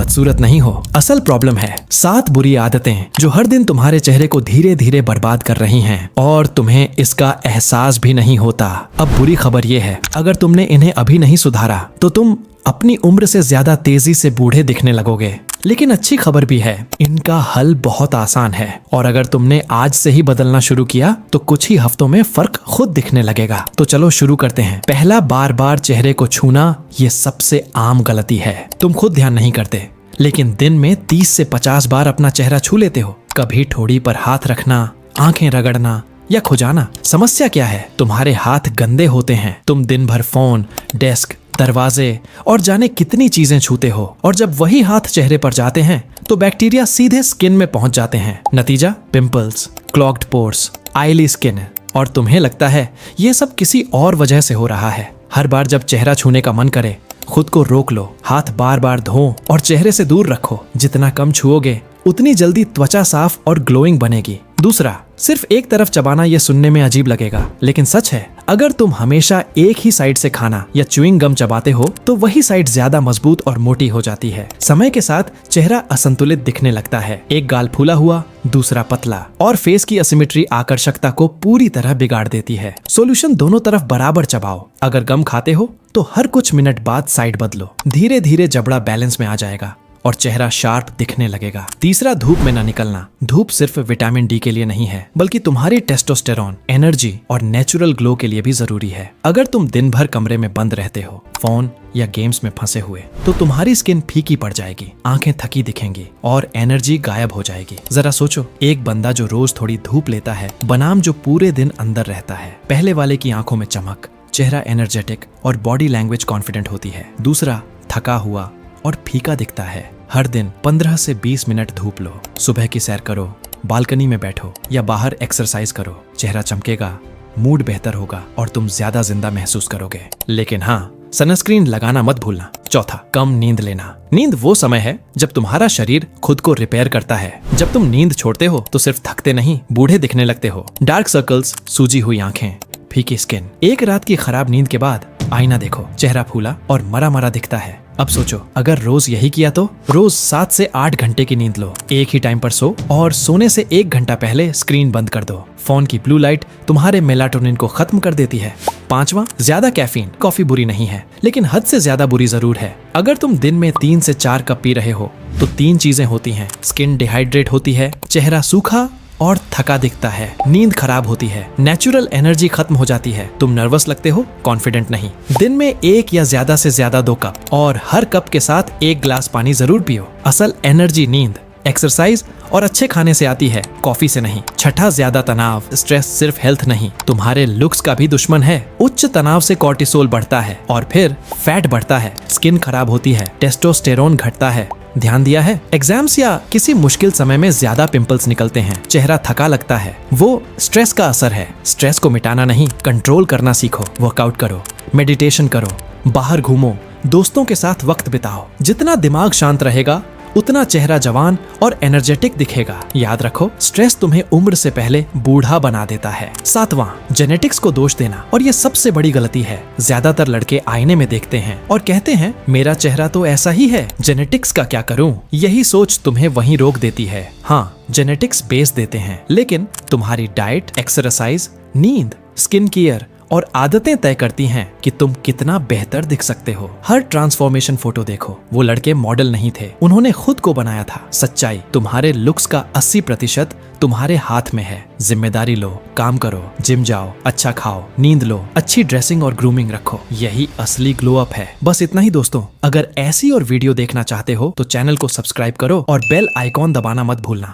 बदसूरत नहीं हो। असल प्रॉब्लम है 7 बुरी आदतें जो हर दिन तुम्हारे चेहरे को धीरे धीरे बर्बाद कर रही हैं और तुम्हें इसका एहसास भी नहीं होता। अब बुरी खबर ये है, अगर तुमने इन्हें अभी नहीं सुधारा तो तुम अपनी उम्र से ज्यादा तेजी से बूढ़े दिखने लगोगे। लेकिन अच्छी खबर भी है, इनका हल बहुत आसान है और अगर तुमने आज से ही बदलना शुरू किया तो कुछ ही हफ्तों में फर्क खुद दिखने लगेगा। तो चलो शुरू करते हैं। पहला, बार बार चेहरे को छूना ये सबसे आम गलती है। तुम खुद ध्यान नहीं करते लेकिन दिन में 30 से 50 बार अपना चेहरा छू लेते हो। कभी ठोड़ी पर हाथ रखना, आंखें रगड़ना या खुजाना। समस्या क्या है? तुम्हारे हाथ गंदे होते हैं। तुम दिन भर फोन, डेस्क, दरवाजे और जाने कितनी चीजें छूते हो और जब वही हाथ चेहरे पर जाते हैं तो बैक्टीरिया सीधे स्किन में पहुंच जाते हैं। नतीजा, pimples, clogged pores, oily skin. और तुम्हें लगता है ये सब किसी और वजह से हो रहा है। हर बार जब चेहरा छूने का मन करे खुद को रोक लो, हाथ बार बार धो और चेहरे से दूर रखो। जितना कम छुओगे उतनी जल्दी त्वचा साफ और ग्लोइंग बनेगी। दूसरा, सिर्फ एक तरफ चबाना ये सुनने में अजीब लगेगा लेकिन सच है। अगर तुम हमेशा एक ही साइड से खाना या च्युइंग गम चबाते हो तो वही साइड ज्यादा मजबूत और मोटी हो जाती है। समय के साथ चेहरा असंतुलित दिखने लगता है। एक गाल फूला हुआ, दूसरा पतला और फेस की असिमेट्री आकर्षकता को पूरी तरह बिगाड़ देती है। सॉल्यूशन, दोनों तरफ बराबर चबाओ। अगर गम खाते हो तो हर कुछ मिनट बाद साइड बदलो। धीरे धीरे जबड़ा बैलेंस में आ जाएगा और चेहरा शार्प दिखने लगेगा। तीसरा, धूप में ना निकलना। धूप सिर्फ विटामिन डी के लिए नहीं है बल्कि तुम्हारी टेस्टोस्टेरोन, एनर्जी और नेचुरल ग्लो के लिए भी जरूरी है। अगर तुम दिन भर कमरे में बंद रहते हो, फोन या गेम्स में फंसे हुए, तो तुम्हारी स्किन फीकी पड़ जाएगी, आंखें थकी दिखेंगी और एनर्जी गायब हो जाएगी। जरा सोचो, एक बंदा जो रोज थोड़ी धूप लेता है बनाम जो पूरे दिन अंदर रहता है। पहले वाले की आंखों में चमक, चेहरा एनर्जेटिक और बॉडी लैंग्वेज कॉन्फिडेंट होती है। दूसरा थका हुआ और फीका दिखता है। हर दिन 15 से 20 मिनट धूप लो, सुबह की सैर करो, बालकनी में बैठो या बाहर एक्सरसाइज करो। चेहरा चमकेगा, मूड बेहतर होगा और तुम ज्यादा जिंदा महसूस करोगे। लेकिन हाँ, सनस्क्रीन लगाना मत भूलना। चौथा, कम नींद लेना। नींद वो समय है जब तुम्हारा शरीर खुद को रिपेयर करता है। जब तुम नींद छोड़ते हो तो सिर्फ थकते नहीं, बूढ़े दिखने लगते हो। डार्क सर्कल्स, सूजी हुई आंखें, फीकी स्किन। एक रात की खराब नींद के बाद आईना देखो, चेहरा फूला और मरा मरा दिखता है। अब सोचो, अगर रोज यही किया तो रोज 7 से 8 घंटे की नींद लो, एक ही टाइम पर सो और सोने से 1 घंटा पहले स्क्रीन बंद कर दो। फोन की ब्लू लाइट तुम्हारे मेलाटोनिन को खत्म कर देती है। पांचवा, ज्यादा कैफीन। कॉफी बुरी नहीं है लेकिन हद से ज्यादा बुरी जरूर है। अगर तुम दिन में 3 से 4 कप पी रहे हो तो 3 चीजें होती हैं। स्किन डिहाइड्रेट होती है, चेहरा सूखा और थका दिखता है, नींद खराब होती है, नेचुरल एनर्जी खत्म हो जाती है, तुम नर्वस लगते हो, कॉन्फिडेंट नहीं। दिन में 1 या ज्यादा से ज्यादा 2 कप और हर कप के साथ 1 ग्लास पानी जरूर पियो। असल एनर्जी नींद, एक्सरसाइज और अच्छे खाने से आती है, कॉफी से नहीं। छठा, ज्यादा तनाव। स्ट्रेस सिर्फ हेल्थ नहीं, तुम्हारे लुक्स का भी दुश्मन है। उच्च तनाव से कॉर्टिसोल बढ़ता है और फिर फैट बढ़ता है, स्किन खराब होती है, टेस्टोस्टेरोन घटता है। ध्यान दिया है? एग्जाम्स या किसी मुश्किल समय में ज्यादा पिंपल्स निकलते हैं, चेहरा थका लगता है, वो स्ट्रेस का असर है। स्ट्रेस को मिटाना नहीं, कंट्रोल करना सीखो। वर्कआउट करो, मेडिटेशन करो, बाहर घूमो, दोस्तों के साथ वक्त बिताओ। जितना दिमाग शांत रहेगा उतना चेहरा जवान और एनर्जेटिक दिखेगा। याद रखो, स्ट्रेस तुम्हें उम्र से पहले बूढ़ा बना देता है। 7वां, जेनेटिक्स को दोष देना। और ये सबसे बड़ी गलती है। ज्यादातर लड़के आईने में देखते हैं और कहते हैं मेरा चेहरा तो ऐसा ही है, जेनेटिक्स का क्या करूं? यही सोच तुम्हें वहीं रोक देती है। हाँ, जेनेटिक्स बेस देते हैं लेकिन तुम्हारी डाइट, एक्सरसाइज, नींद, स्किन केयर और आदतें तय करती हैं कि तुम कितना बेहतर दिख सकते हो। हर ट्रांसफॉर्मेशन फोटो देखो, वो लड़के मॉडल नहीं थे, उन्होंने खुद को बनाया था। सच्चाई, तुम्हारे लुक्स का 80% तुम्हारे हाथ में है। जिम्मेदारी लो, काम करो, जिम जाओ, अच्छा खाओ, नींद लो, अच्छी ड्रेसिंग और ग्रूमिंग रखो। यही असली ग्लो अप है। बस इतना ही दोस्तों। अगर ऐसी और वीडियो देखना चाहते हो तो चैनल को सब्सक्राइब करो और बेल आइकॉन दबाना मत भूलना।